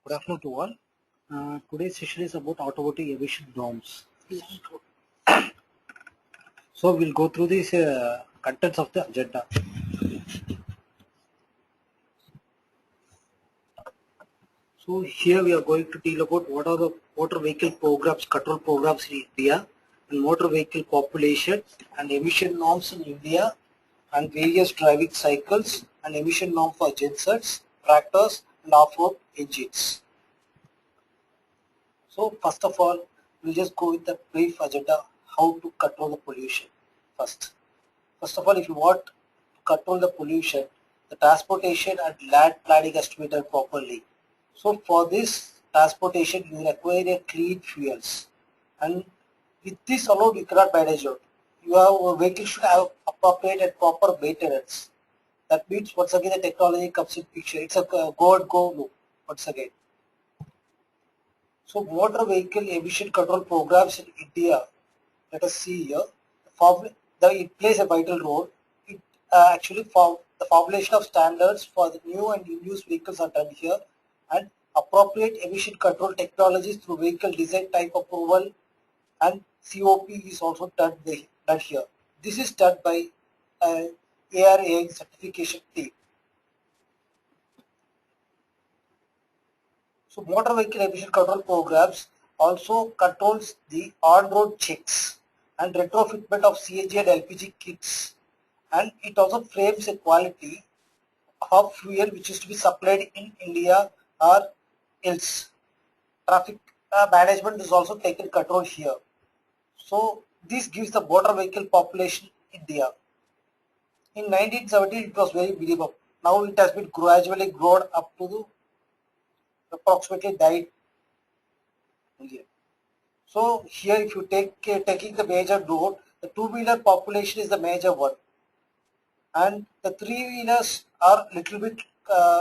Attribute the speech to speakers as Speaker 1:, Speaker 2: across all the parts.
Speaker 1: Good afternoon to all. Today's session is about automotive emission norms. So we'll go through these contents of the agenda. So here we are going to deal about what are the motor vehicle programs, control programs in India, and motor vehicle population and emission norms in India, and various driving cycles and emission norm for gensets, tractors, and off-road engines. So first of all, we'll just go with the brief agenda, how to control the pollution first. First of all, if you want to control the pollution, the transportation and land planning has to be done properly. So for this transportation, you require a clean fuels, and with this alone you cannot manage it. Your vehicle should have appropriate and proper maintenance. That means once again the technology comes in picture. It's a go and go loop once again. So motor vehicle emission control programs in India, let us see here. It plays a vital role. It actually the formulation of standards for the new and in-use vehicles are done here, and appropriate emission control technologies through vehicle design type approval and COP is also done here. This is done by ARAI certification team. So motor vehicle emission control programs also controls the on-road checks and retrofitment of CNG and LPG kits, and it also frames a quality of fuel which is to be supplied in India or else. Traffic management is also taken control here. So this gives the motor vehicle population in India. In 1970 it was very minimum. Now it has been gradually grown up to the approximately 9 million. So here if you taking the major road, the two-wheeler population is the major one, and the three-wheelers are little bit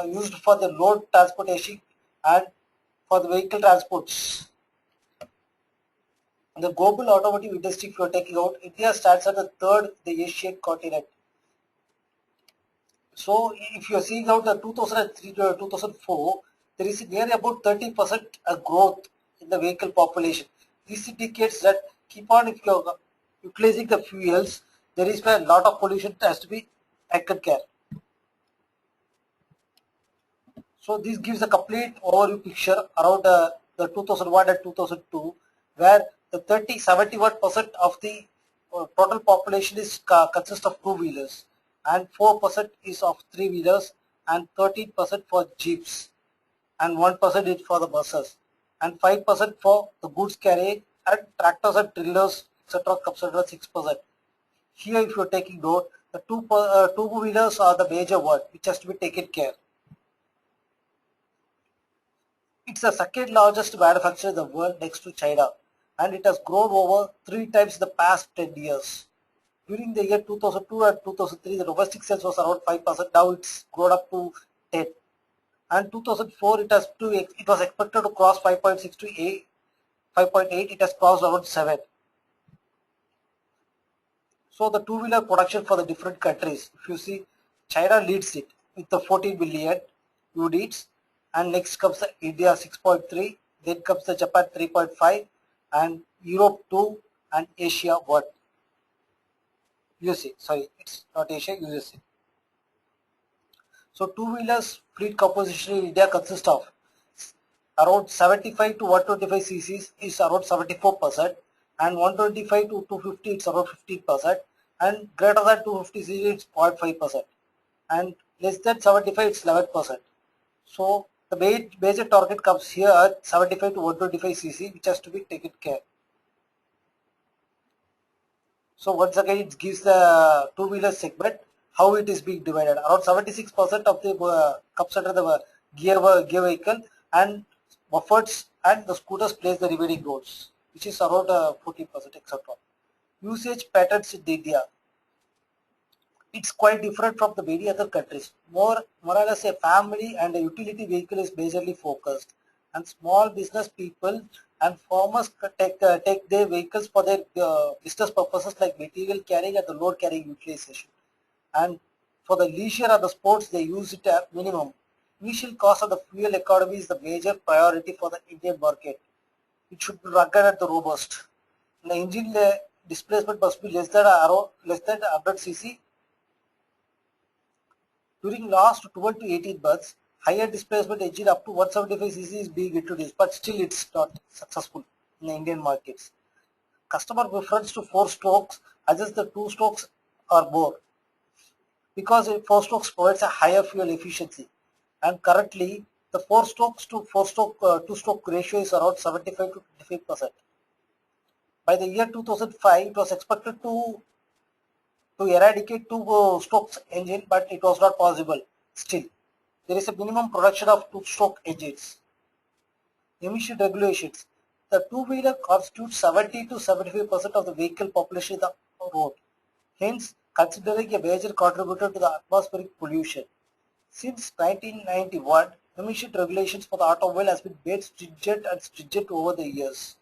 Speaker 1: used for the load transportation and for the vehicle transports. In the global automotive industry, if you are taking out, India stands at the third the Asian continent. So if you are seeing out the 2003 to 2004, there is nearly about 30% growth in the vehicle population. This indicates that keep on if you are utilizing the fuels, there is a lot of pollution that has to be taken care. So this gives a complete overview picture around the 2001 and 2002, where the 71% of the total population is consists of two-wheelers, and 4% is of three-wheelers, and 13% for jeeps, and 1% is for the buses, and 5% for the goods carriage, and tractors and trailers, etc. comes under 6%. Here, if you are taking note, the two-wheelers are the major one which has to be taken care. It's the second largest manufacturer in the world next to China, and it has grown over 3 times in the past 10 years. During the year 2002 and 2003, the domestic sales was around 5%. Now it's grown up to 10. And 2004, it was expected to cross 5.6 to 5.8. It has crossed around 7. So the two-wheeler production for the different countries, if you see, China leads it with the 14 million units, and next comes the India 6.3, then comes the Japan 3.5, and Europe 2, and Asia 1. USA, sorry, it's not Asia, USA. So two-wheelers fleet composition in India consists of around 75 to 125 cc's is around 74%, and 125 to 250 it's around 15%, and greater than 250 cc it's 0.5%, and less than 75 it's 11%. So the major target comes here at 75 to 125 cc, which has to be taken care. So once again it gives the two-wheeler segment how it is being divided. Around 76% of the comes under the gear vehicle, and buffets and the scooters plays the remaining roles, which is around 14%, etc. Usage patterns in India. It's quite different from the many other countries. More or less a family and a utility vehicle is majorly focused, and small business people and farmers take their vehicles for their business purposes like material carrying and the load carrying utilization. And for the leisure or the sports, they use it at minimum. Initial cost of the fuel economy is the major priority for the Indian market. It should be rugged and robust. The engine displacement must be less than 100 cc. During last 12 to 18 months, higher displacement engine up to 175 cc is being introduced, but still it's not successful in the Indian markets. Customer preference to 4 strokes adjusts the 2 strokes or more because 4 strokes provides a higher fuel efficiency. And currently, the 4 strokes to 4 stroke 2 stroke ratio is around 75 to 25%. By the year 2005, it was expected to eradicate 2 strokes engine, but it was not possible. Still, there is a minimum production of 2 stroke engines. Emission regulations. The two-wheeler constitutes 70 to 75% of the vehicle population in the road, hence considering a major contributor to the atmospheric pollution. Since 1991, emission regulations for the automobile has been made stringent over the years.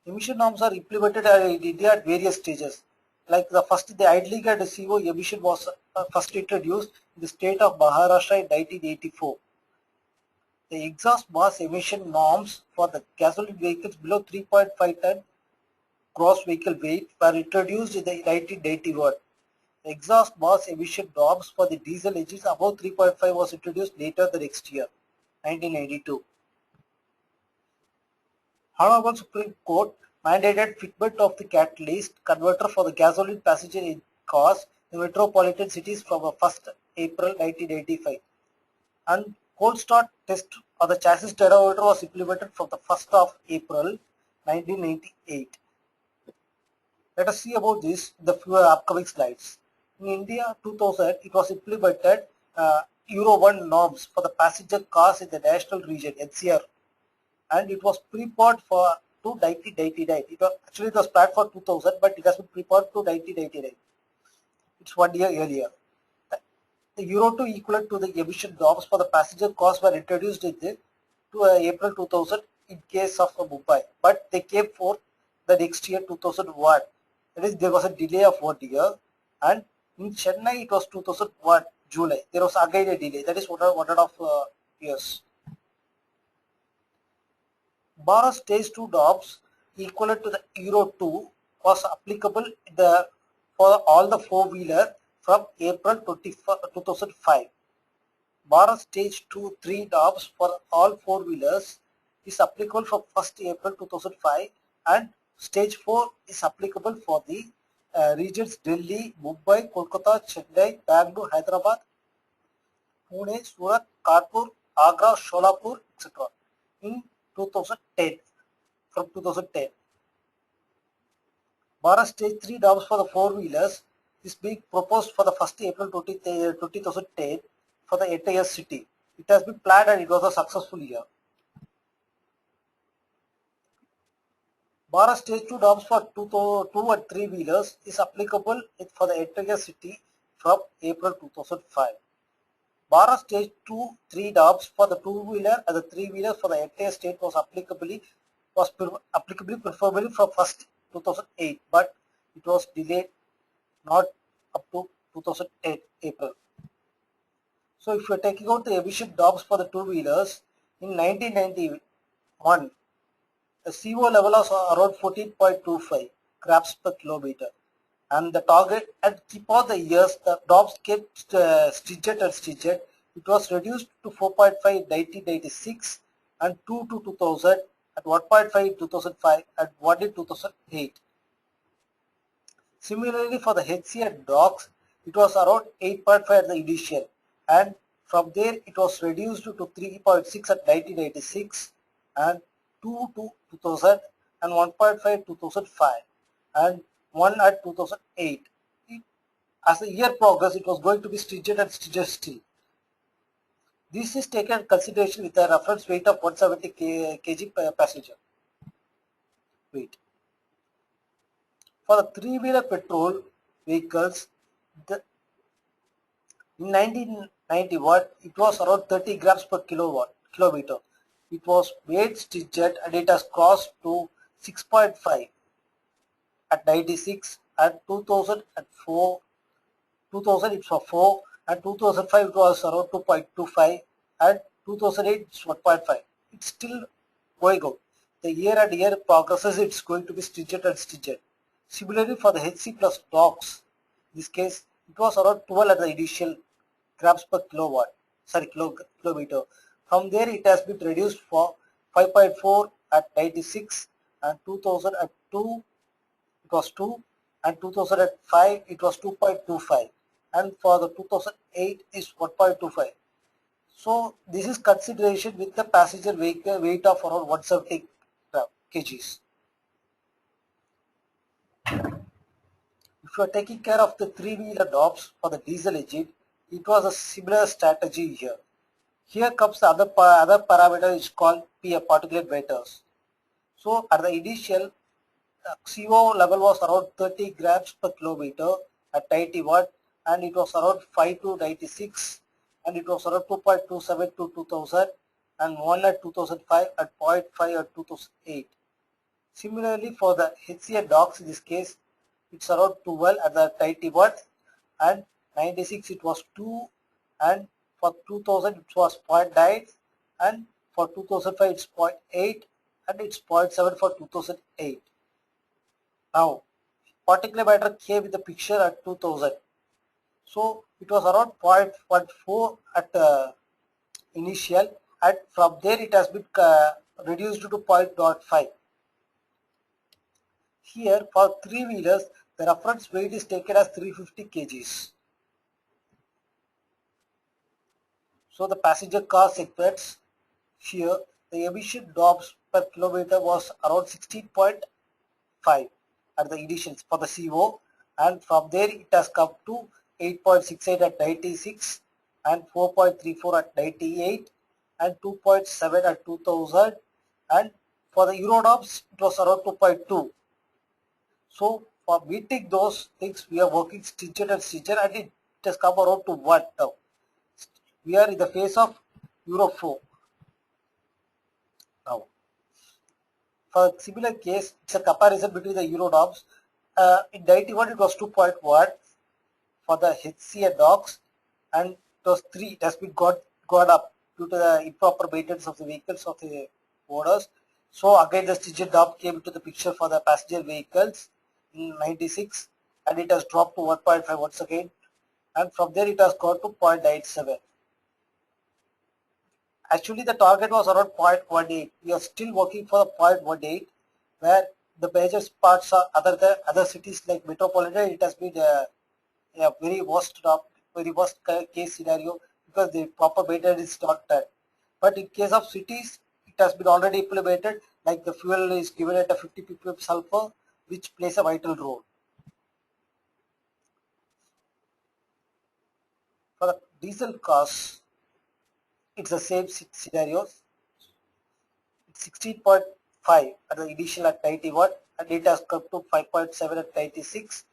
Speaker 1: Emission norms are implemented in India at various stages. Like the idling and CO emission was first introduced in the state of Maharashtra in 1984. The exhaust mass emission norms for the gasoline vehicles below 3.5 ton gross vehicle weight were introduced in the 1991. The exhaust mass emission norms for the diesel engines above 3.5 was introduced later the next year, 1992. Honorable Supreme Court mandated fitment of the catalyst converter for the gasoline passenger cars in metropolitan cities from 1st April 1985. And cold start test of the chassis dynamometer was implemented from the 1st of April 1998. Let us see about this in the few upcoming slides. In India 2000, it was implemented Euro 1 norms for the passenger cars in the national region NCR, and it was preponed for to 1999. It was planned for 2000, but it has been preponed to 1999. It's 1 year earlier. The Euro 2 equivalent to the emission norms for the passenger cars were introduced in April 2000 in case of Mumbai, but they came forth the next year 2001. That is, there was a delay of 1 year, and in Chennai it was 2001 July. There was again a delay. That is 1.5 years. Bharat Stage 2 norms equivalent to the Euro 2 was applicable for all the four-wheeler from April 2005. Bharat Stage 2-3 norms for all four-wheelers is applicable from 1st April 2005, and Stage 4 is applicable for the regions Delhi, Mumbai, Kolkata, Chennai, Bangalore, Hyderabad, Pune, Surat, Kanpur, Agra, Sholapur, etc. in 2010, from 2010. Bharat Stage 3 norms for the four-wheelers is being proposed for the 1st April 2010 for the entire city. It has been planned and it was a successful year. Bharat Stage 2 norms for 2 and 3 wheelers is applicable for the entire city from April 2005. Bharat Stage 2-3 norms for the two-wheeler and the three-wheelers for the entire state was applicably preferably from 1st 2008, but it was delayed not up to 2008 April. So if you are taking out the emission norms for the two-wheelers in 1991, the CO level was around 14.25 grams per kilometer, and the target, and keep all the years the norms kept stringent and stringent. It was reduced to 4.5 in 1996 and 2 to 2000 and 1.5 in 2005 and 1 in 2008. Similarly, for the HC and NOx, it was around 8.5 at the initial, and from there it was reduced to 3.6 at 1996 and 2 to 2000 and 1.5 2005 and 1 at 2008. As the year progressed, it was going to be stringent and stringent still. This is taken into consideration with a reference weight of 170 kg per passenger weight. For the three-wheeler petrol vehicles, in 1991, it was around 30 grams per kilometer. It was made stringent and it has crossed to 6.5 at 96 and 2004. 2000 it was 4 and 2005 it was around 2.25, and 2008 it's 1.5. It's still going out. The year and year progresses, it's going to be stringent and stringent. Similarly, for the HC plus DOCS, in this case, it was around 12 at the initial grams per kilometer. From there, it has been reduced for 5.4 at 96, and 2000 at 2 it was 2, and 2005 it was 2.25, and for the 2008 is 1.25. So this is consideration with the passenger vehicle weight of around 170 kgs. If you are taking care of the three-wheeler knobs for the diesel engine, it was a similar strategy here. Here comes the other parameter is called particulate matters. So at the initial CO level was around 30 grams per kilometer at 90 watt, and it was around 5 to 96, and it was around 2.27 to 2000, and 1 at 2005, at 0.5 at 2008. Similarly, for the HCA DOCS, in this case, it's around 12 at the 90 watt, and 96 it was 2, and for 2000 it was 0.9, and for 2005 it's 0.8, and it's 0.7 for 2008. Now, particulate matter came with the picture at 2000. So it was around 0.14 at initial, and from there it has been reduced to 0.05. Here for three-wheelers, the reference weight is taken as 350 kgs. So the passenger car segments, here the emission norms per kilometer was around 16.5 at the initials for the CO, and from there it has come to 8.68 at 96, and 4.34 at 98, and 2.7 at 2000, and for the Euro norms it was around 2.2. So for meeting those things, we are working stringent and stringent, and it has come around to 1 now. We are in the phase of Euro 4 now. For a similar case, it's a comparison between the Euro norms. In 91 it was 2.1 for the HC and DOCS, and it was 3. It has been gone up due to the improper maintenance of the vehicles of the owners. So again the stringent norm came into the picture for the passenger vehicles in 96, and it has dropped to 1.5 once again, and from there it has gone to 0.97. Actually, the target was around 0.18. We are still working for the 0.18, where the major parts are other cities like metropolitan. It has been a very worst case scenario because the proper maintenance is not done. But in case of cities, it has been already implemented. Like the fuel is given at a 50 ppm sulfur, which plays a vital role. For the diesel cars, it's the same scenario. It's 16.5 at the initial at 91, and it has come to 5.7 at 96,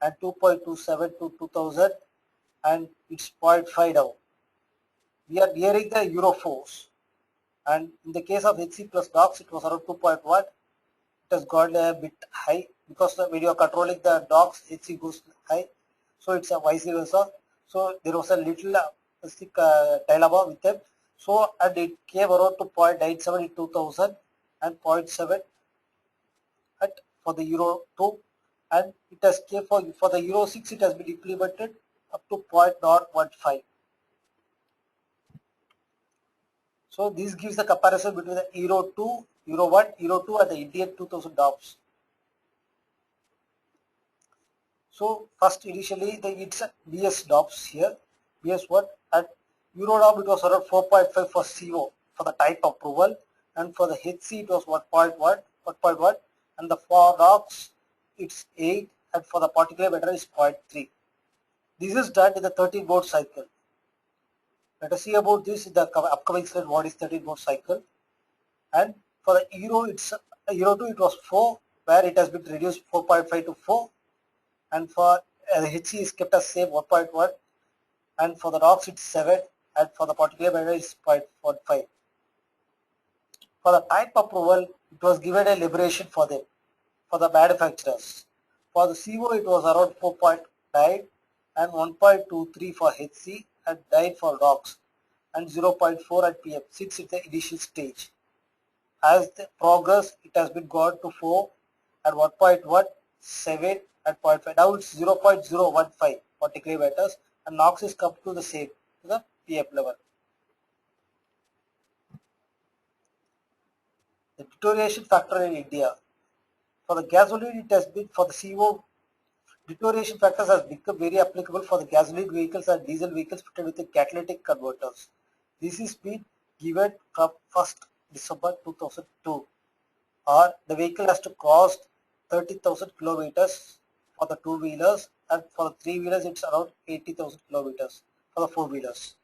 Speaker 1: and 2.27 to 2000, and it's 0.5 now. We are nearing the Euro 4s, and in the case of HC plus DOCS, it was around 2.1. It has gone a bit high because when you are controlling the DOCS, HC goes high, so it's a vice versa. So there was a little dilemma with them. So, and it came around to 0.97 in 2000, and 0.7 for the Euro 2, and it has came for the Euro 6. It has been implemented up to 0.015. So this gives the comparison between the Euro 2, Euro 1, Euro 2, and the Indian 2000 norms. So first initially it's BS norms here, BS1, and Euro norm it was around 4.5 for CO for the type approval, and for the HC it was 1.1, and the for NOx it's 8, and for the particulate matter is 0.3. This is done in the 13-mode cycle. Let us see about this in the upcoming slide. What is 13-mode cycle? And for the Euro, it's Euro 2 it was 4, where it has been reduced 4.5 to 4, and for HC is kept as same 1.1, and for the NOx it's 7, and for the particulate matter it's 0.45. For the type approval, it was given a liberation for them, for the manufacturers. For the CO, it was around 4.9, and 1.23 for HC and 9 for ROX and 0.4 at PM since it's the initial stage. As the progress, it has been gone to 4 at 1.17 at 0.5. Now it's 0.015 for declimeters and NOx is come to the same to the PM level. The deterioration factor in India. For the gasoline, it has been for the CO deterioration factors has become very applicable for the gasoline vehicles and diesel vehicles fitted with the catalytic converters. This is been given from 1st December 2002. Or the vehicle has to cost 30,000 kilometers for the two-wheelers, and for the three-wheelers it's around 80,000 kilometers for the four-wheelers.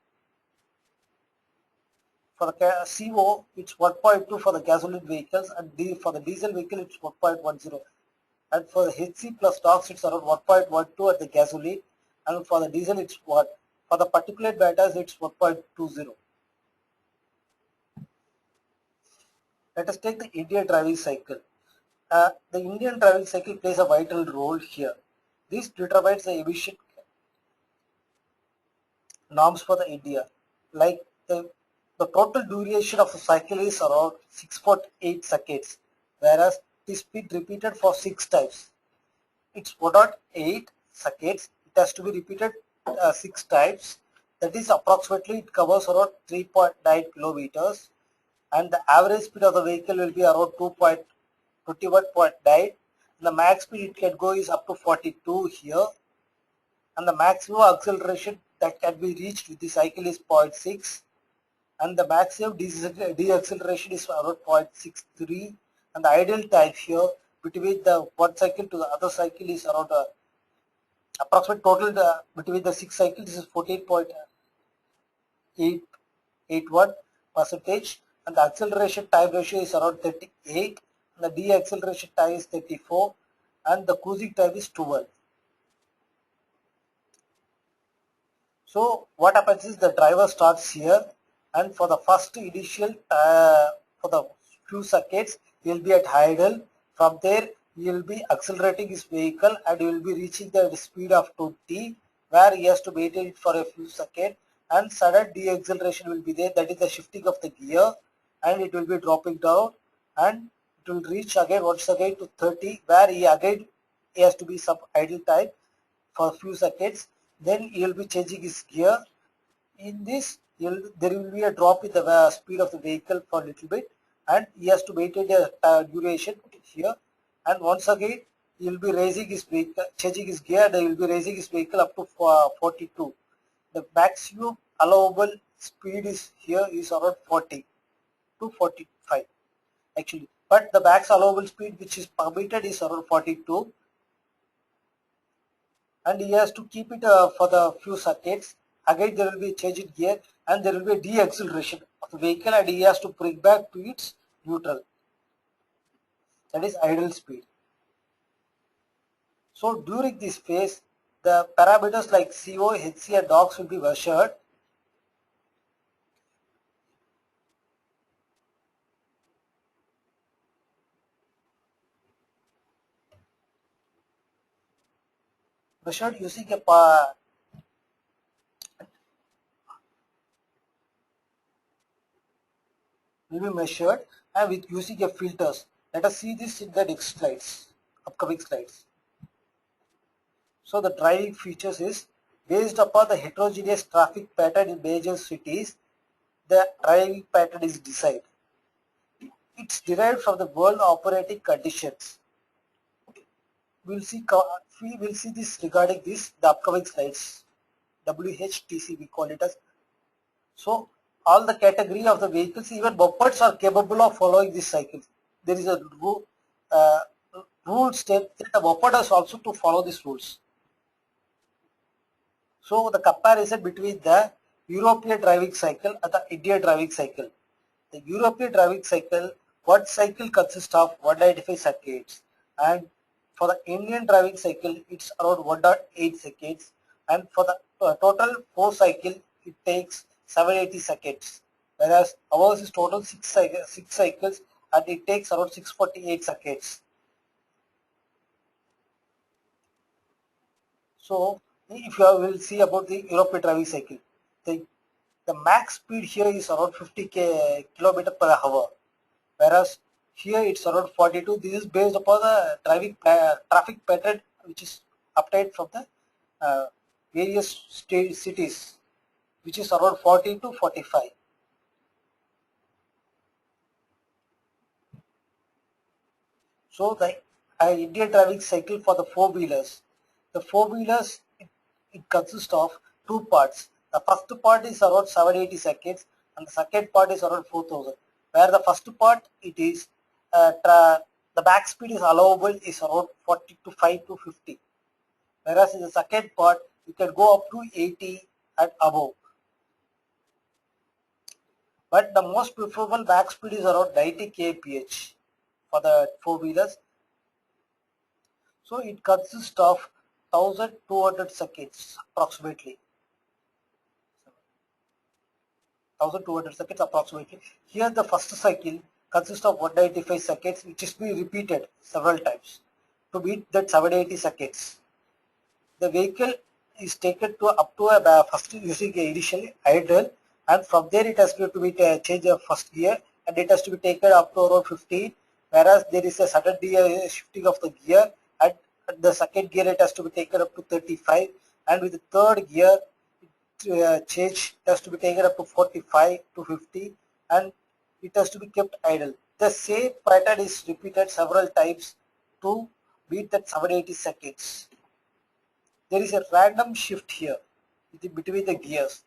Speaker 1: For the CO, it's 1.2 for the gasoline vehicles, and for the diesel vehicle, it's 1.10. And for the HC plus NOx, it's around 1.12 at the gasoline, and for the diesel, it's 1. For the particulate matters, it's 1.20. Let us take the Indian driving cycle. The Indian driving cycle plays a vital role here. This determines the emission norms for the India. Like the total duration of the cycle is around 6.8 seconds, whereas it is been repeated for 6 times. It's 1.8 seconds. It has to be repeated 6 times. That is approximately it covers around 3.9 kilometers, and the average speed of the vehicle will be around 2.21.9. The max speed it can go is up to 42 here, and the maximum acceleration that can be reached with the cycle is 0.6, and the maximum deceleration is around 0.63, and the ideal time here between the one cycle to the other cycle is around approximate total between the 6 cycles is 14.881 percentage, and the acceleration time ratio is around 38, and the deceleration time is 34, and the cruising time is 12. So what happens is the driver starts here, and for the first initial for the few seconds he will be at idle. From there he will be accelerating his vehicle and he will be reaching the speed of 20, where he has to maintain it for a few seconds, and sudden deceleration will be there, that is the shifting of the gear, and it will be dropping down, and it will reach again once again to 30, where he has to be some idle time for a few seconds. Then he will be changing his gear. In this, there will be a drop in the speed of the vehicle for a little bit, and he has to maintain a duration here. And once again, he will be raising his vehicle, changing his gear, and he will be raising his vehicle up to 42. The maximum allowable speed is here is around 40 to 45 actually, but the max allowable speed which is permitted is around 42. And he has to keep it for the few seconds. Again there will be a change in gear, and there will be a deceleration of the vehicle, and he has to bring back to its neutral, that is idle speed. So during this phase the parameters like CO, HC and NOx will be measured. Using a will be measured and with using a filters. Let us see this in the next slides, upcoming slides. So the driving features is based upon the heterogeneous traffic pattern in major cities. The driving pattern is decided. It's derived from the world operating conditions. We will see this regarding this the upcoming slides. WHTC we call it as. So all the category of the vehicles, even mopeds, are capable of following this cycle. There is a rule state that the moped has also to follow these rules. So the comparison between the European driving cycle and the Indian driving cycle. The European driving cycle, one cycle consists of 195 seconds, and for the Indian driving cycle it's around 1.8 seconds, and for the total 4 cycle it takes 780 seconds, whereas ours is total 6 cycles and it takes around 648 seconds. So If you will see about the European driving cycle, the, the max speed here is around 50 kilometer per hour, whereas here it's around 42. This is based upon the traffic pattern which is obtained from the uh, various cities, which is around 40 to 45. So the Indian driving cycle for the four-wheelers. The four-wheelers, it consists of two parts. The first part is around 780 seconds and the second part is around 4000. Where the first part it is the max speed is allowable is around 45 to 50. Whereas in the second part you can go up to 80 and above. But the most preferable max speed is around 90 kph for the four-wheelers. So it consists of 1200 seconds approximately. 1200 seconds approximately. Here the first cycle consists of 195 seconds, which is being repeated several times to beat that 780 seconds. The vehicle is taken to up to a first using a initial idle, and from there it has to be changed a first gear and it has to be taken up to around 15, whereas there is a sudden shifting of the gear, and the second gear it has to be taken up to 35, and with the third gear change it has to be taken up to 45 to 50, and it has to be kept idle. The same pattern is repeated several times to beat that 780 seconds. There is a random shift here between the gears.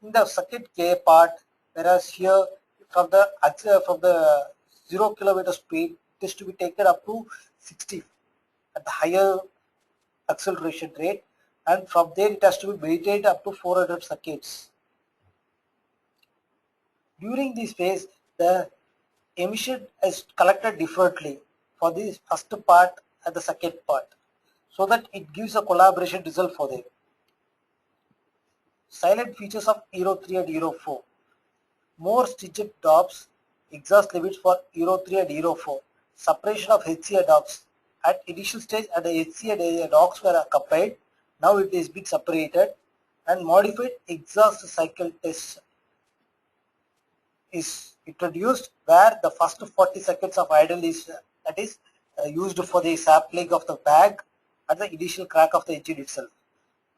Speaker 1: In the second K part, whereas here from the 0 kilometer speed, it is to be taken up to 60 at the higher acceleration rate, and from there it has to be maintained up to 400 seconds. During this phase, the emission is collected differently for the first part and the second part, so that it gives a collaboration result for them. Silent features of Euro 3 and Euro 4. More stringent tops, exhaust limits for Euro 3 and Euro 4. Separation of HC and NOx. At initial stage, the HC and NOx were combined. Now it is being separated, and modified exhaust cycle test is introduced, where the first 40 seconds of idle is used for the sampling of the bag at the initial crack of the engine itself.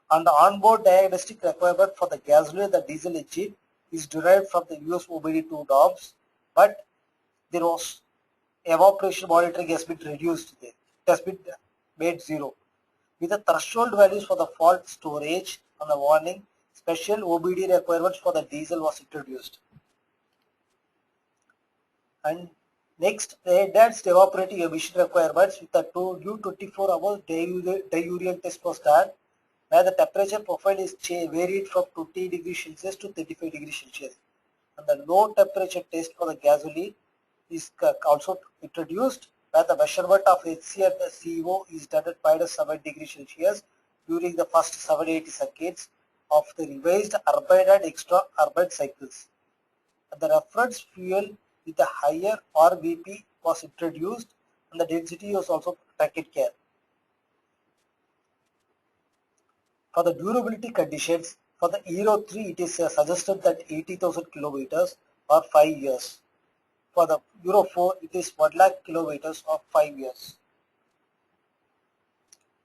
Speaker 1: On the onboard diagnostic requirement for the gasoline and the diesel engine is derived from the US OBD2 norms, but there was evaporation monitoring has been reduced there. It has been made zero. With the threshold values for the fault storage and the warning, special OBD requirements for the diesel was introduced. And next, the enhanced evaporative emission requirements with the new 24-hour diurnal test was done, where the temperature profile is varied from 20 degrees Celsius to 35 degrees Celsius. And the low temperature test for the gasoline is also introduced, where the measurement of HC and the CO is done at -7 degrees Celsius during the first 780 seconds of the revised urban and extra urban cycles. And the reference fuel with a higher RVP was introduced, and the density was also taken care. For the durability conditions, for the Euro 3 it is suggested that 80,000 kilometers or 5 years. For the Euro 4 it is 1 lakh kilometers or 5 years.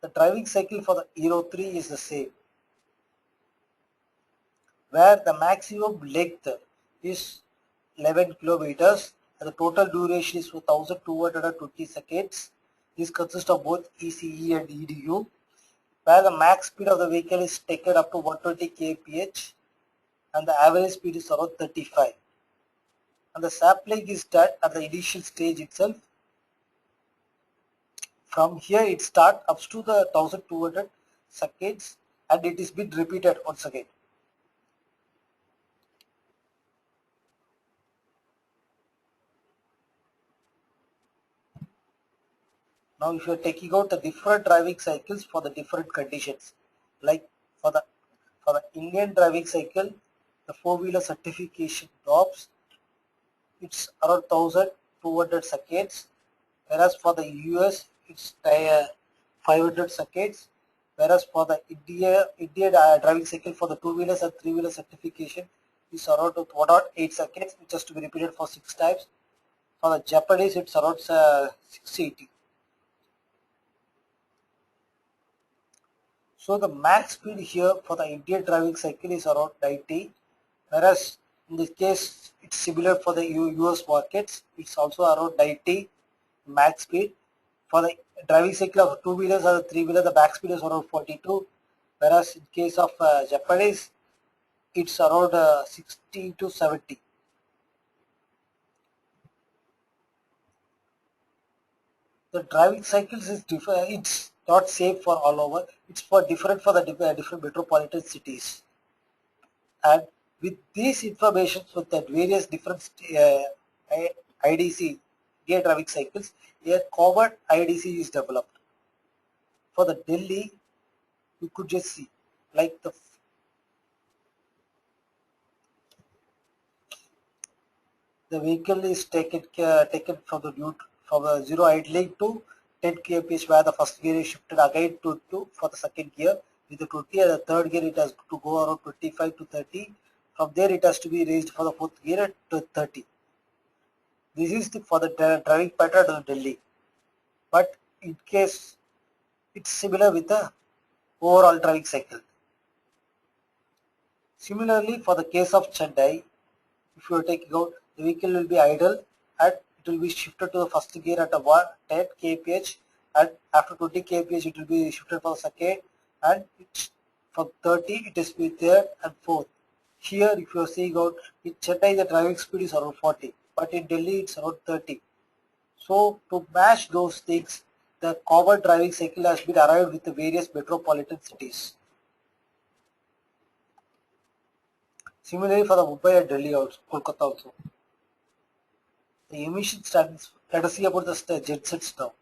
Speaker 1: The driving cycle for the Euro 3 is the same, where the maximum length is 11 kilometers and the total duration is 1220 seconds. This consists of both ECE and EDU, where the max speed of the vehicle is taken up to 120 kph and the average speed is around 35. And the sampling is done at the initial stage itself. From here it starts up to the 1200 seconds and it is been repeated once again. Now if you are taking out the different driving cycles for the different conditions, like for the Indian driving cycle, the four-wheeler certification drops, it's around 1200 seconds, whereas for the US it's 500 seconds, whereas for the India driving cycle for the two-wheelers and three-wheeler certification is around 108 seconds, which has to be repeated for 6 times. For the Japanese, it's around 680. So the max speed here for the Indian driving cycle is around 90, whereas in this case it's similar for the US markets. It's also around 90 max speed. For the driving cycle of two-wheelers or the three-wheeler, the max speed is around 42, whereas in case of Japanese, it's around 60 to 70. The driving cycles is different. It's not safe for all over. It's for different for the different metropolitan cities. And with these informations with the various different IDC air traffic cycles, a common IDC is developed. For the Delhi, you could just see like the vehicle is taken from the from a zero idling to 10 kmph, where the first gear is shifted again to for the second gear. With the 20 and the third gear, it has to go around 25 to 30. From there, it has to be raised for the fourth gear to 30. This is for the driving pattern of Delhi. But in case it's similar with the overall driving cycle. Similarly, for the case of Chennai, if you are taking out, the vehicle will be idle and it will be shifted to the first gear at a 10 kph, and after 20 kph it will be shifted for the second, and from 30 it is with third and fourth. Here if you are seeing out, in Chennai the driving speed is around 40, but in Delhi it's around 30. So to match those things, the common driving cycle has been arrived with the various metropolitan cities. Similarly for the Mumbai and Delhi also, Kolkata also. The emission standards, let us see about the gensets now.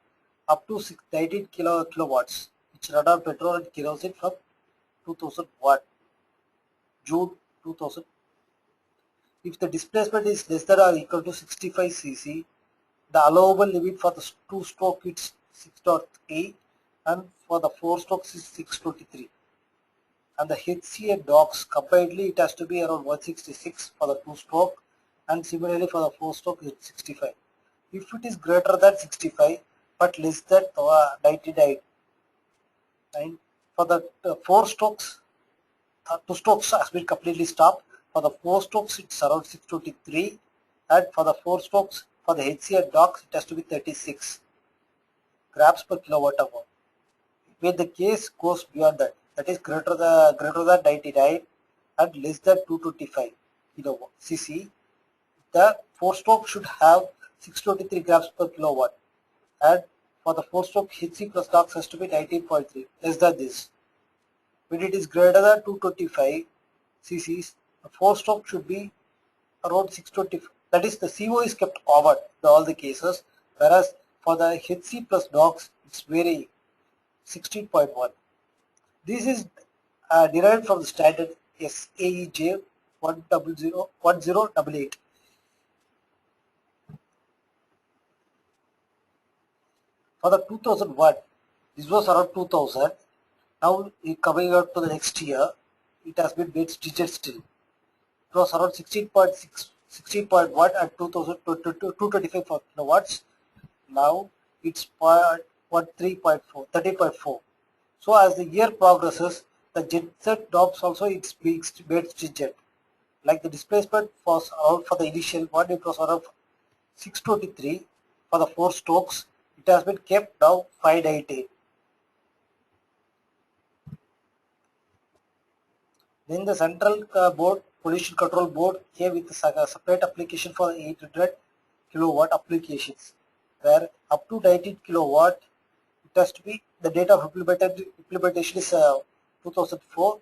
Speaker 1: Up to 19 kilowatts, which run on petrol and kerosene from 2001, June 2000. If the displacement is less than or equal to 65 cc, the allowable limit for the two-stroke is 6.8, and for the four-strokes is 623. And the HC and NOx combinedly it has to be around 166 for the two-stroke, and similarly for the four-stroke it's 65. If it is greater than 65 but less than 99, and for the four strokes, two strokes has been completely stopped. For the four strokes it's around 623, and for the four strokes for the HC and NOx it has to be 36 grams per kilowatt hour. When the case goes beyond that, that is greater than 99 and less than 225 cc, the four-stroke should have 623 grams per kilowatt, and for the four-stroke HC plus NOx has to be 19.3, less than this. When it is greater than 225 cc's, the four-stroke should be around 625. That is, the CO is kept common in all the cases, whereas for the HC plus NOx, it's varying 16.1. This is derived from the standard SAEJ 1088. For the 2001, this was around 2000. Now coming out to the next year, it has been made stringent still. It was around 16.6, 16.1 at 2000 to 225 kilowatts. Now it's 13.4, 13.4. So as the year progresses, the genset norms also it's being made stringent. Like the displacement was around for the initial one, it was around 623 for the four strokes. It has been kept now 590. Then the central board, pollution control board, came with a separate application for 800 kilowatt applications, where up to 19 kilowatt it has to be, the date of implementation is 2004,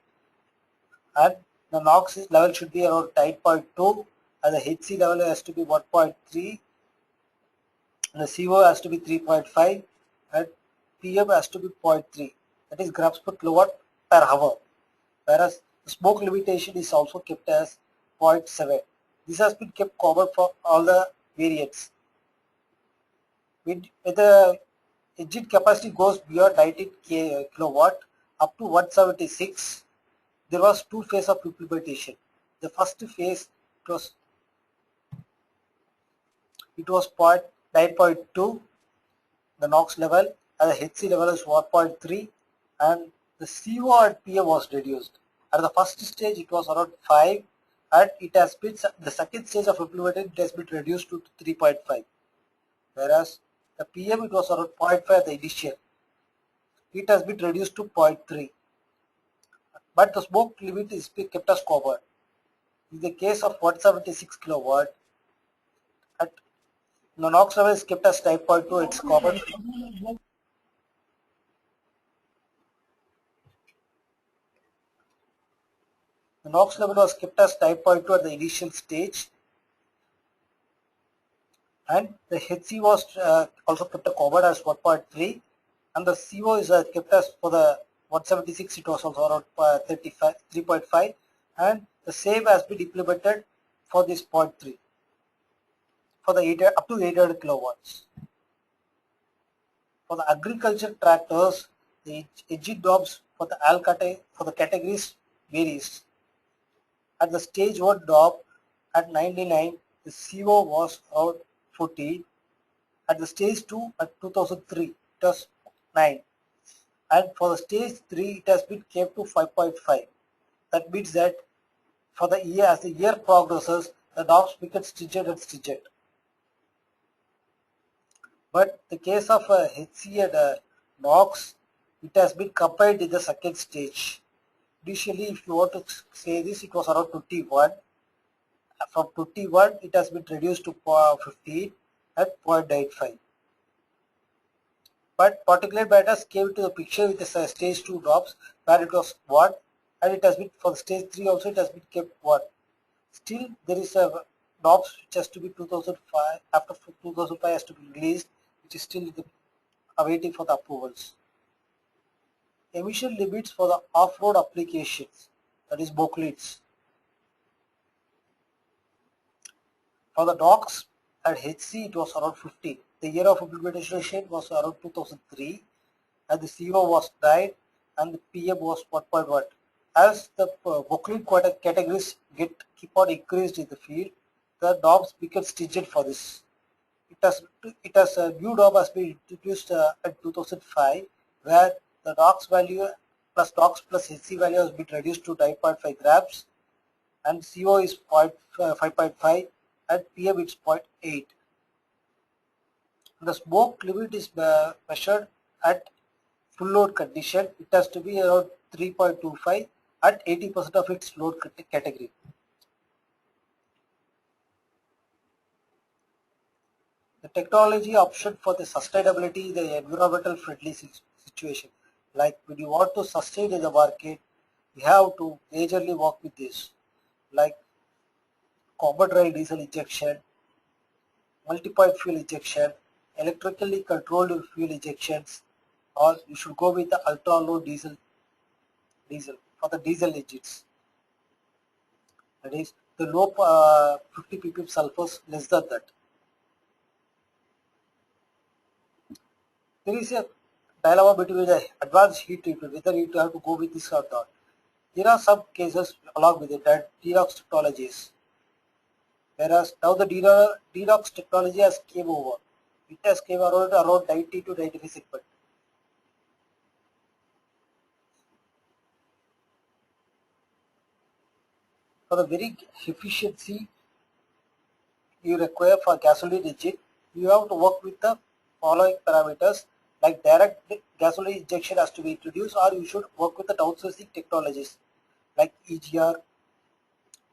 Speaker 1: and the NOx level should be around 9.2, and the HC level has to be 1.3, and the CO has to be 3.5, and PM has to be 0.3, that is grams per kilowatt per hour, whereas the smoke limitation is also kept as 0.7. This has been kept common for all the variants. When the engine capacity goes beyond 19 kilowatt, up to 176, there was two phases of implementation. The first phase it was 9.2, the NOx level, and the HC level is 1.3, and the CO and PM was reduced. At the first stage, it was around 5, and it has been the second stage of implementation. It has been reduced to 3.5, whereas the PM it was around 0.5 at the initial. It has been reduced to 0.3, but the smoke limit is being kept as covered. In the case of 176 kilowatt, at the NOx level is kept as 9.2. It's covered. The NOx level was kept as 9.2 at the initial stage, and the HC was also kept covered as 1.3, and the CO is kept as for the 176. It was also around 3.5, and the same has been implemented for this 0.3 for the up to 800 kilowatts. For the agriculture tractors, the engine knobs for the categories varies. At the stage 1 knob at 99, the CO was around 14. At the stage 2 at 2003, it was 9. And for the stage 3, it has been kept to 5.5. That means that for the year, as the year progresses, the knobs become stringent and stringent. But the case of HC and NOx, it has been combined in the second stage. Initially, if you want to say this, it was around 21. From 21, it has been reduced to 15 at 0.95. But particulate matters came to the picture with the stage 2 drops where it was 1, and it has been for the stage 3 also it has been kept 1. Still, there is a drops which has to be 2005, after 2005 has to be released, which is still awaiting for the approvals. Emission limits for the off-road applications, that is bookleets. For the NOx at HC, it was around 50. The year of implementation was around 2003, and the CO was 9, and the PM was 1.1. As the booklet categories keep on increased in the field, the norms become stringent for this. It has a new norm has been introduced in 2005, where the NOx value plus NOx plus HC value has been reduced to 9.5 grams, and CO is 5.5, and PM is 0.8. The smoke limit is measured at full load condition. It has to be around 3.25 at 80% of its load category. The technology option for the sustainability, the environmental friendly situation. Like when you want to sustain in the market, you have to majorly work with this, like common rail diesel injection, multi-point fuel injection, electrically controlled fuel injections, or you should go with the ultra low diesel for the diesel engines. That is the low 50 ppm sulfurs, less than that. There is a dilemma between the advanced heat treatment, whether you have to go with this or not. There are some cases along with it that DeNOx technologies, whereas now the DeNOx technology has came over. It has came around 90 to 95 segment. For the very efficiency you require for gasoline engine, you have to work with the following parameters, like direct gasoline injection has to be introduced, or you should work with the downsourcing technologies like EGR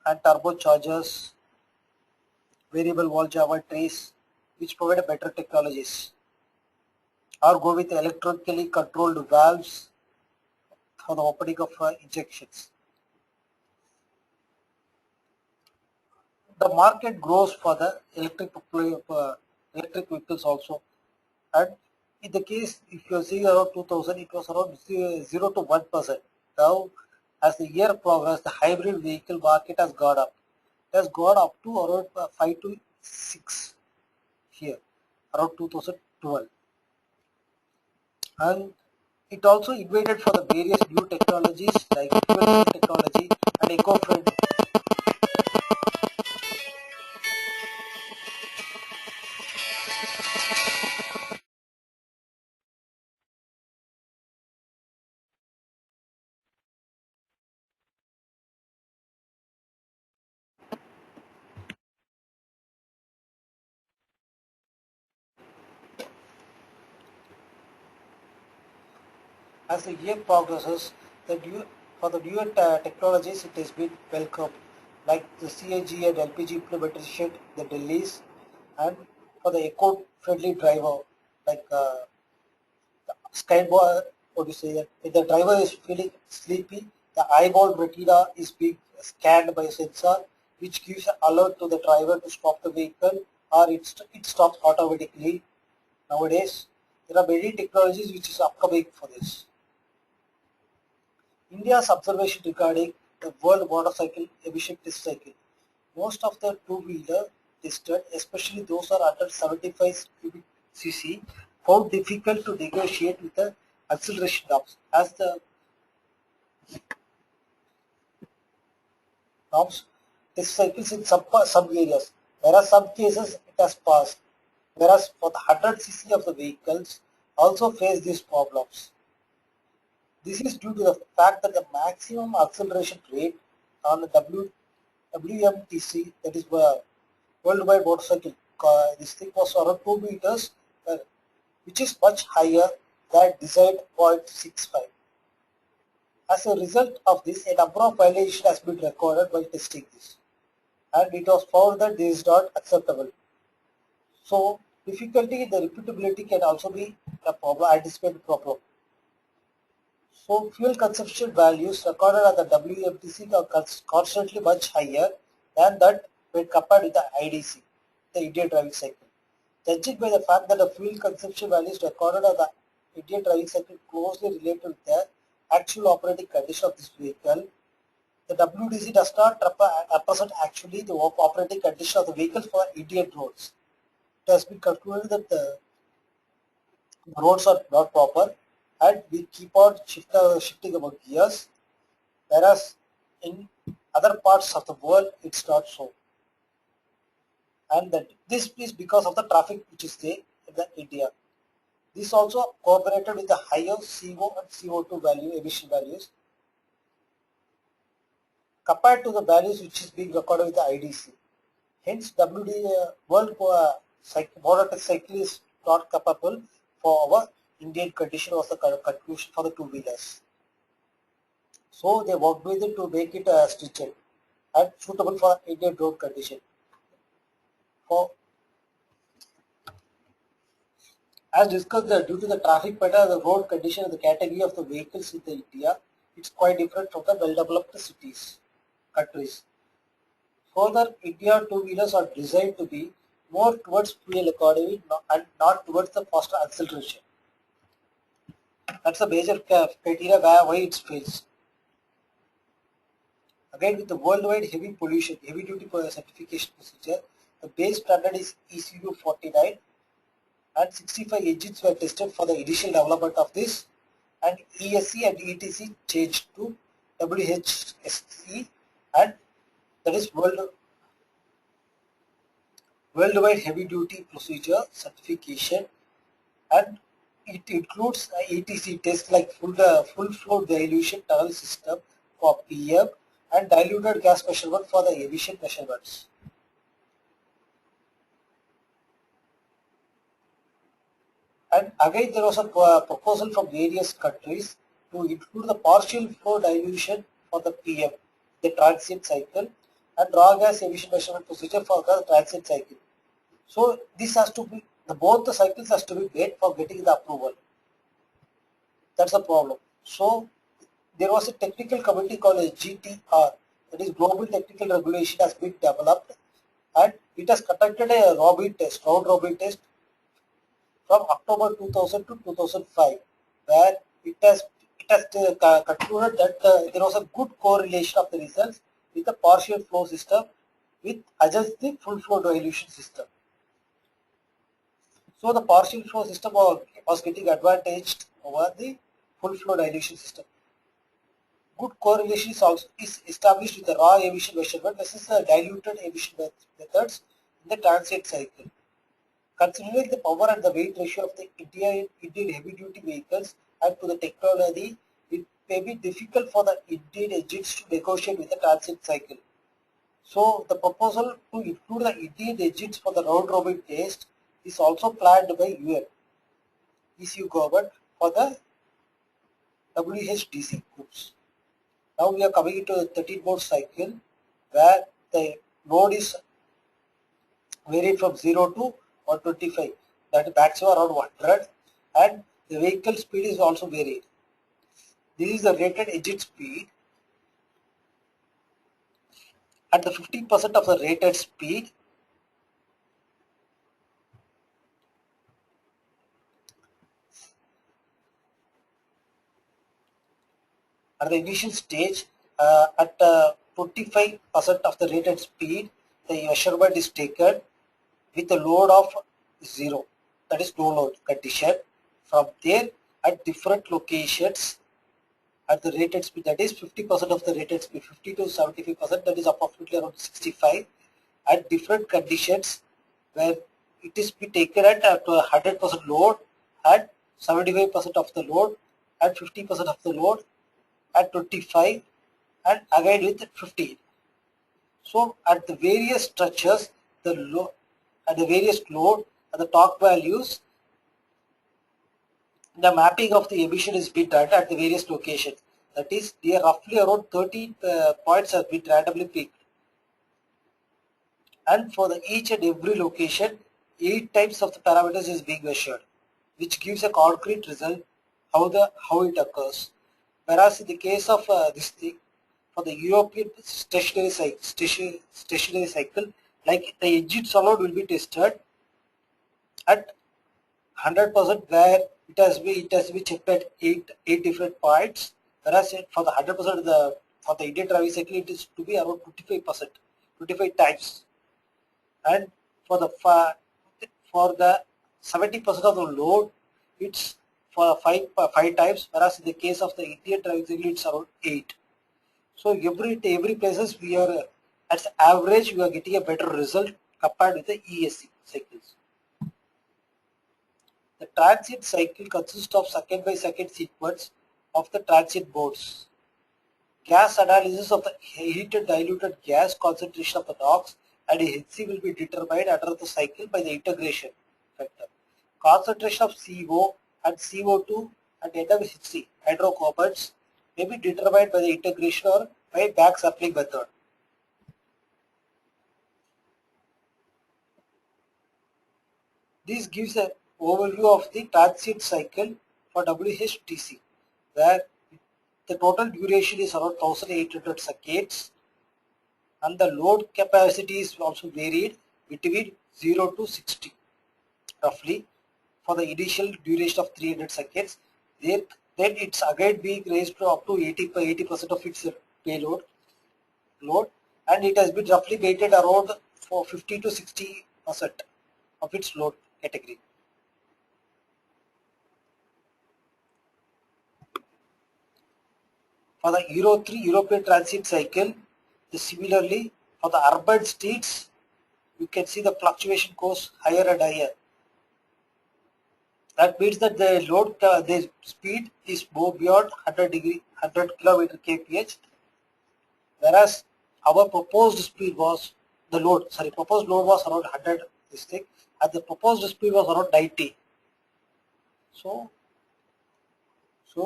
Speaker 1: and turbochargers, variable wall jammer trays, which provide better technologies, or go with electronically controlled valves for the opening of injections. The market grows for the electric vehicles also, and in the case if you see around 2000, it was around 0 to 1%. Now as the year progressed, the hybrid vehicle market has gone up. It has gone up to around 5 to 6 here around 2012, and It also innovated for the various new technologies like fuel cell technology and eco-friendly. As the year progresses, for the newer technologies, it has been welcomed, like the CNG and LPG implementation, the delays, and for the eco-friendly driver, like Skyboy, what do you say that if the driver is feeling sleepy, the eyeball retina is being scanned by a sensor, which gives an alert to the driver to stop the vehicle, or it stops automatically. Nowadays, there are many technologies which is upcoming for this. India's observation regarding the World Motorcycle Emission Test Cycle. Most of the two-wheeler tested, especially those are under 75 cubic cc, found difficult to negotiate with the acceleration norms, as the norms test cycles in some areas. There are some cases it has passed, whereas for the 100 cc of the vehicles also face these problems. This is due to the fact that the maximum acceleration rate on the WMTC, that is worldwide motorcycle, this thing was around 2 meters, which is much higher than desired 0.65. As a result of this, a number of violations has been recorded while testing this, and it was found that this is not acceptable. So, difficulty in the repeatability can also be a problem, anticipated problem. So fuel consumption values recorded at the WMTC are constantly much higher than that when compared with the IDC, the Indian driving cycle. Judging by the fact that the fuel consumption values recorded at the Indian driving cycle closely related with the actual operating condition of this vehicle, the WDC does not represent actually the operating condition of the vehicle for Indian roads. It has been concluded that the roads are not proper and we keep on shifting our gears, whereas in other parts of the world it's not so, and that this is because of the traffic which is there in the India. This also cooperated with the higher CO and CO2 value emission values compared to the values which is being recorded with the IDC. Hence, World Motor Cycle is not capable for our Indian condition was the conclusion for the two-wheelers. So they worked with it to make it stitched and suitable for Indian road condition. For as discussed, due to the traffic pattern, the road condition, and the category of the vehicles in the India, it's quite different from the well-developed countries. Further, India two-wheelers are designed to be more towards fuel economy and not towards the faster acceleration. That's a major criteria why it fails. Again, with the worldwide heavy pollution, heavy duty certification procedure, the base standard is ECU 49 and 65 engines were tested for the initial development of this, and ESC and ETC changed to WHSC, and that is worldwide heavy duty procedure certification, and it includes ETC tests like full flow dilution tunnel system for PM and diluted gas measurement for the emission measurements. And again, there was a proposal from various countries to include the partial flow dilution for the PM, the transient cycle, and raw gas emission measurement procedure for the transient cycle. So this has to be both the cycles has to be made for getting the approval. That's the problem. So there was a technical committee called as GTR, that is Global Technical Regulation, has been developed, and it has conducted a round robin test from October 2000 to 2005, where it has concluded that there was a good correlation of the results with the partial flow system with against the full flow dilution system. So the partial flow system was getting advantaged over the full flow dilution system. Good correlation is also established with the raw emission measurement versus the diluted emission methods in the transient cycle. Considering the power and the weight ratio of the Indian heavy-duty vehicles and to the technology, it may be difficult for the Indian engines to negotiate with the transit cycle. So the proposal to include the Indian engines for the round-robin test is also planned by UN, ECU government for the WHDC groups. Now we are coming into the 13-mode cycle where the load is varied from 0 to 125, that is maximum around 100, and the vehicle speed is also varied. This is the rated engine speed. At the 50% of the rated speed, at the initial stage, at 25% of the rated speed, the measurement is taken with a load of 0, that is no load condition. From there, at different locations, at the rated speed, that is 50% of the rated speed, 50 to 75%, that is approximately around 65, at different conditions where it is be taken at 100% load, at 75% of the load, at 50% of the load, at 25, and again with 15. So at the various structures, at the various load and the torque values, the mapping of the emission is being done at the various locations. That is, there roughly around 30 points have been randomly picked. And for the each and every location, 8 types of the parameters is being measured, which gives a concrete result how it occurs. Whereas in the case of this thing, for the European stationary cycle, like the engine solid will be tested at 100%, where it has been checked at eight different points. Whereas for the 100% for the Indian driving cycle, it is to be around 25%, 25 times. And for the 70% of the load, it's for five times. Whereas in the case of the Indian driving cycle, it's around 8. So every places we are at average we are getting a better result compared with the ESC cycles. The transit cycle consists of second by second sequence of the transit modes. Gas analysis of the heated diluted gas concentration of the NOx and HC will be determined under the cycle by the integration factor. Concentration of CO and CO2 and NMHC hydrocarbons may be determined by the integration or by back sampling method. This gives an overview of the transit cycle for WHTC, where the total duration is around 1800 seconds and the load capacity is also varied between 0 to 60 roughly for the initial duration of 300 seconds. Then it's again being raised to up to 80% of its payload load, and it has been roughly weighted around for 50 to 60% of its load category. For the Euro 3 European transit cycle, similarly for the urban streets, you can see the fluctuation goes higher and higher. That means that the load, the speed is more beyond 100 km kph, whereas our proposed speed was proposed load was around 100 this thing, and the proposed speed was around 90. So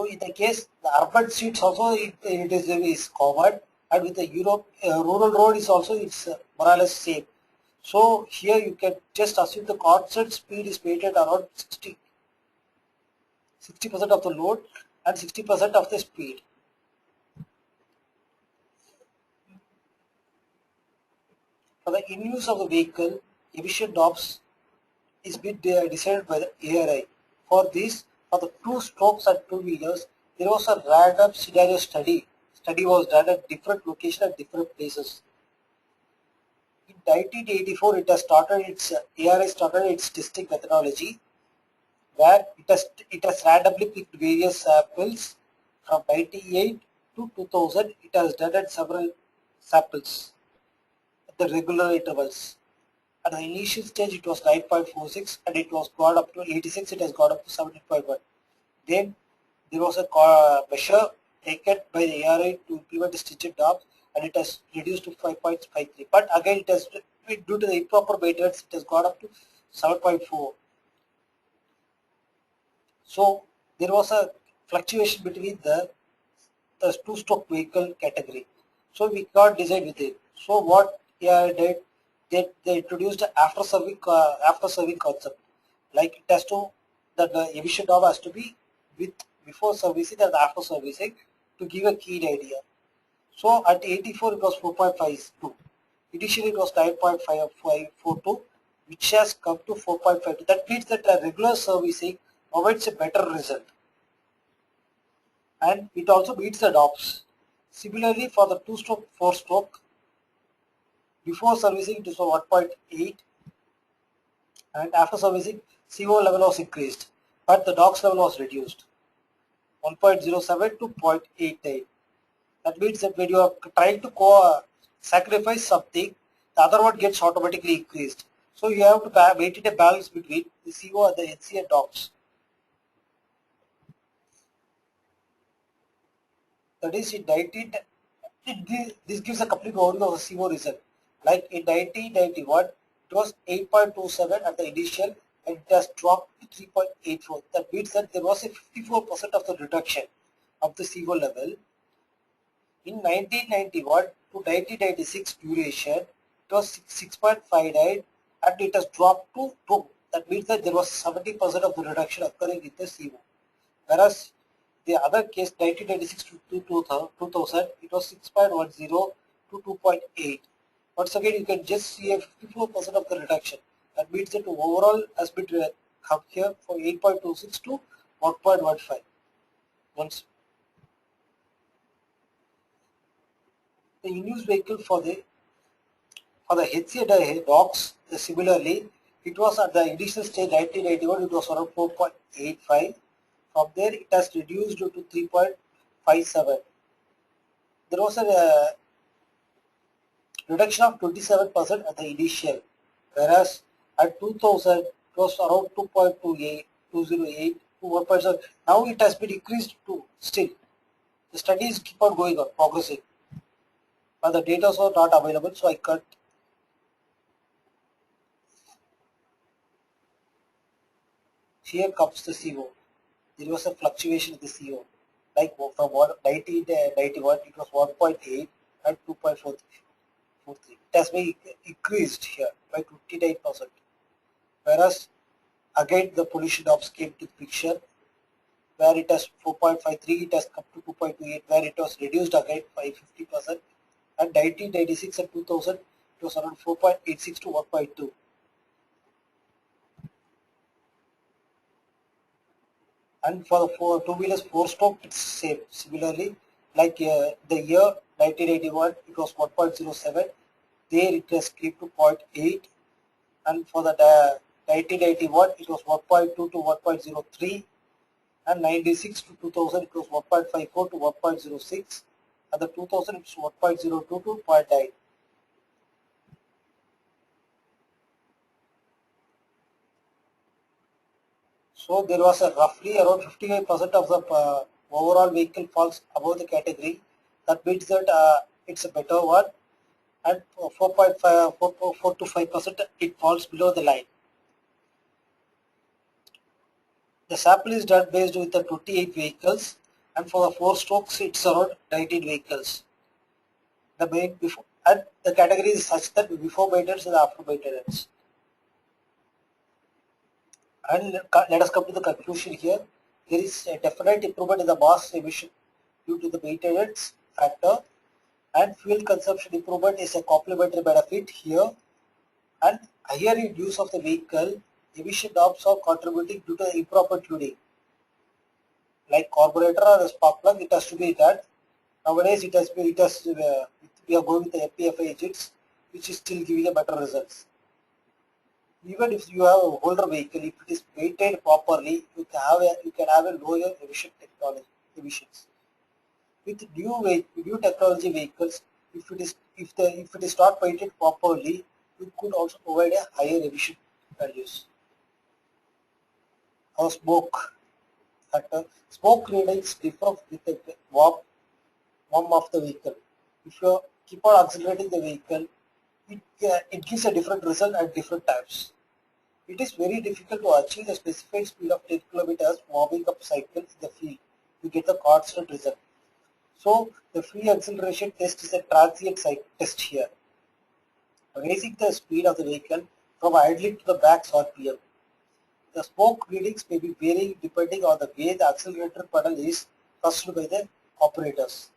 Speaker 1: in the case the urban streets also it is covered, and with the rural road is also it's more or less same. So here you can just assume the constant speed is weighted around 60% of the load and 60% of the speed. For the in-use of the vehicle, emission norms is been decided by the ARI. For this, for the 2 strokes and 2-wheelers, there was a random scenario study. Study was done at different locations at different places. In 1984, it has started its ARI started its testing methodology. where it has randomly picked various samples from 98 to 2000. It has done several samples at the regular intervals. At the initial stage, it was 9.46 and it was got up to 86. It has got up to 17.1. Then there was a measure taken by the ARI to implement the stringent norms and it has reduced to 5.53. But again, it has due to the improper maintenance, it has gone up to 7.4. So there was a fluctuation between the two-stroke vehicle category. So we can't decide with it. So what did they introduced after serving concept. Like it has to the emission norm has to be with before servicing and after servicing to give a keen idea. So at 84 it was 4.52. Initially it was 9.5542, which has come to 4.52. That means that a regular servicing provides a better result and it also beats the DOPS. Similarly, for the two-stroke, four-stroke, before servicing it is 1.8 and after servicing CO level was increased, but the DOX level was reduced 1.07 to 0.89. That means that when you are trying to sacrifice something, the other one gets automatically increased. So you have to maintain a balance between the CO and the NC and DOX. That is in 19, this gives a complete overview of the CO result. Like in 1991, it was 8.27 at the initial and it has dropped to 3.84. That means that there was a 54% of the reduction of the CO level. In 1991 to 1996 duration, it was 6.59 and it has dropped to 2. That means that there was 70% of the reduction occurring in the CO. Whereas the other case 1996 to 2000, it was 6.10 to 2.8. Once again, you can just see a 54% of the reduction. That means that overall has been come here from 8.26 to 1.15. Once the in-use vehicle for the HCA DOX, similarly, it was at the initial stage 1991, it was around 4.85. From there, it has reduced to 3.57. There was a reduction of 27% at the initial, whereas at 2000 it was around 2.28, 208 to 1.7. Now it has been increased to still. The studies keep on going on, progressing. But the data are not available, so I cut. Here comes the CO. There was a fluctuation in the CO. Like from 1991, it was 1.8 and 2.43. It has been increased here by 29%. Whereas again the pollution norms came to the picture where it has 4.53, it has come to 2.28, where it was reduced again by 50%. And 1996 and 2000, it was around 4.86 to 1.2. And for the two-wheelers four-stroke, it's same. Similarly, like the year 1981, it was 1.07. There it has came to 0.8, and for the 1981, it was 1.2 to 1.03, and 96 to 2000, it was 1.54 to 1.06, and the 2000 it's 1.02 to 0.9. So there was a roughly around 55% of the overall vehicle falls above the category. That means that it's a better one, and 4.5, 4 to 5% it falls below the line. The sample is done based with the 28 vehicles, and for the four strokes it's around 19 vehicles. The main before and the category is such that before maintenance and after maintenance. And let us come to the conclusion here. There is a definite improvement in the mass emission due to the maintenance factor, and fuel consumption improvement is a complementary benefit here. And higher use of the vehicle, emission norms are contributing due to the improper tuning. Like carburetor or a spark plug, it has to be that. Nowadays, we are going with the MPFI engines, which is still giving a better results. Even if you have an older vehicle, if it is maintained properly, you can have a lower emissions. With new technology vehicles, if it is not maintained properly, it could also provide a higher emission values. Or smoke factor. Smoke readings differ with the warm of the vehicle. If you keep on accelerating the vehicle, it gives a different result at different times. It is very difficult to achieve the specified speed of 10 kilometers warming up cycle in the field to get the constant result. So the free acceleration test is a transient cycle test here, raising the speed of the vehicle from idling to the max RPM. The smoke readings may be varying depending on the way the accelerator pedal is pressed by the operators.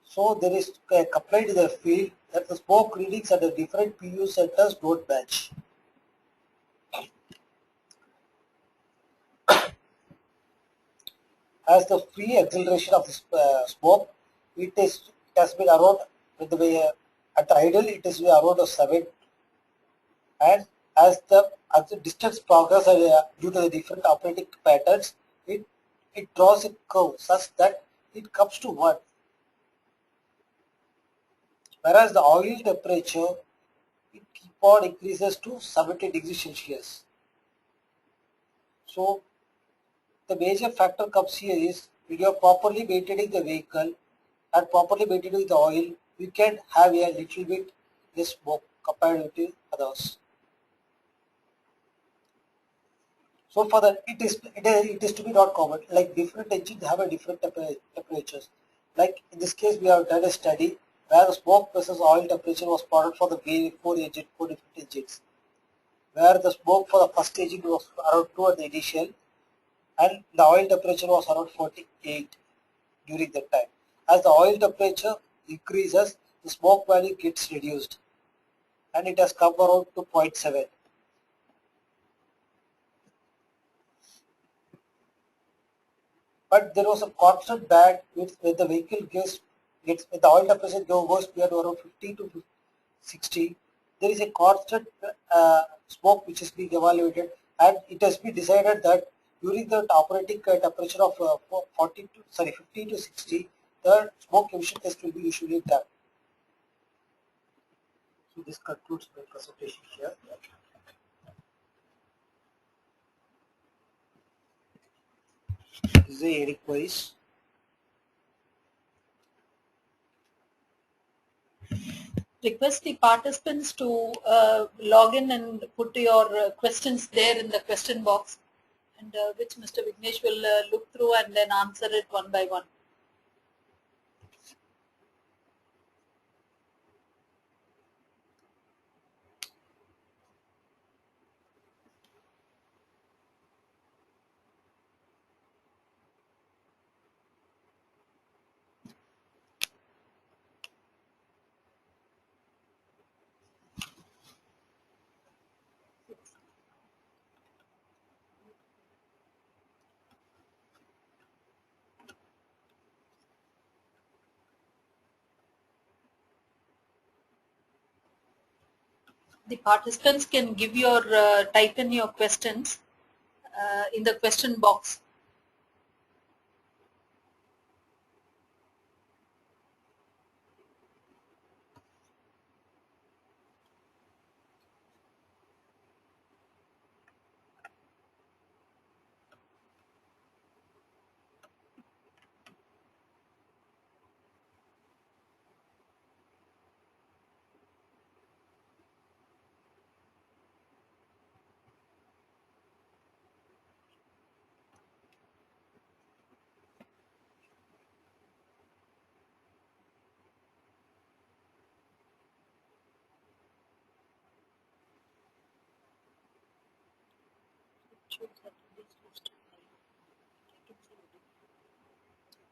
Speaker 1: So there is a complaint in the field that the smoke readings at the different PU centers don't match. As the free acceleration of the smoke, it has been around with the way at idle it is around 7, and as the distance progresses due to the different operating patterns, it it draws a curve such that it comes to 1. Whereas the oil temperature it keep on increases to 70 degrees Celsius. So the major factor comes here is when you are properly maintaining the vehicle and properly maintaining the oil, you can have a little bit less smoke compared to others. So for that, it is to be not common. Like different engines have a different temperatures. Like in this case, we have done a study where the smoke versus oil temperature was plotted for the four different engines, where the smoke for the first engine was around 2 at the initial, and the oil temperature was around 48 during that time. As the oil temperature increases, the smoke value gets reduced, and it has come around to 0.7. But there was a constant band when the vehicle gets when the oil temperature goes beyond around 50 to 60. There is a constant smoke which is being evaluated, and it has been decided that during the operating temperature of 50 to 60, the smoke emission test will be usually done. So this concludes my presentation here. Is there any queries?
Speaker 2: Request the participants to log in and put your questions there in the question box, and which Mr. Vignesh will look through and then answer it one by one. The participants can give your type in your questions in the question box.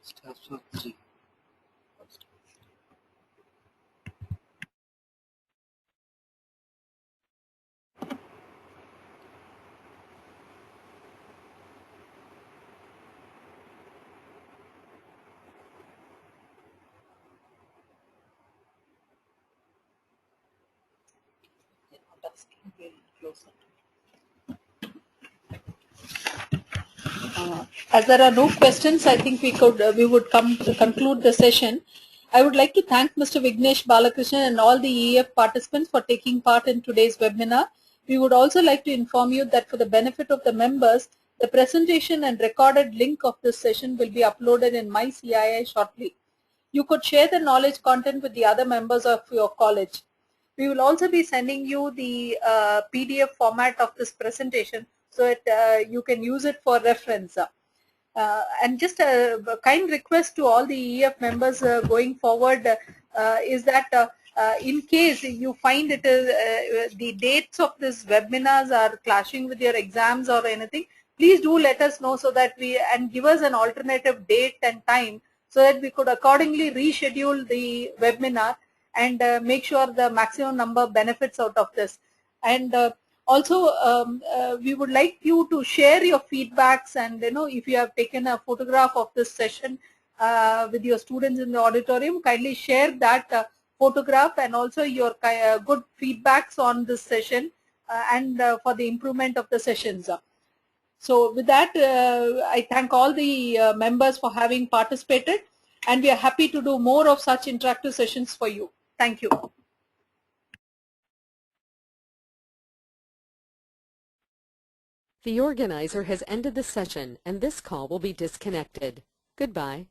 Speaker 1: Steps of 3.
Speaker 2: multitasking. We'll close it. As there are no questions, I think we would come to conclude the session. I would like to thank Mr. Vignesh Balakrishnan and all the EF participants for taking part in today's webinar. We would also like to inform you that for the benefit of the members, the presentation and recorded link of this session will be uploaded in MyCII shortly. You could share the knowledge content with the other members of your college. We will also be sending you the PDF format of this presentation so that you can use it for reference. And just a kind request to all the EF members going forward is that in case you find it is the dates of these webinars are clashing with your exams or anything, please do let us know so that and give us an alternative date and time so that we could accordingly reschedule the webinar and make sure the maximum number benefits out of this. And also, we would like you to share your feedbacks, and if you have taken a photograph of this session with your students in the auditorium, kindly share that photograph and also your good feedbacks on this session and for the improvement of the sessions. So with that, I thank all the members for having participated, and we are happy to do more of such interactive sessions for you. Thank you.
Speaker 3: The organizer has ended the session, and this call will be disconnected. Goodbye.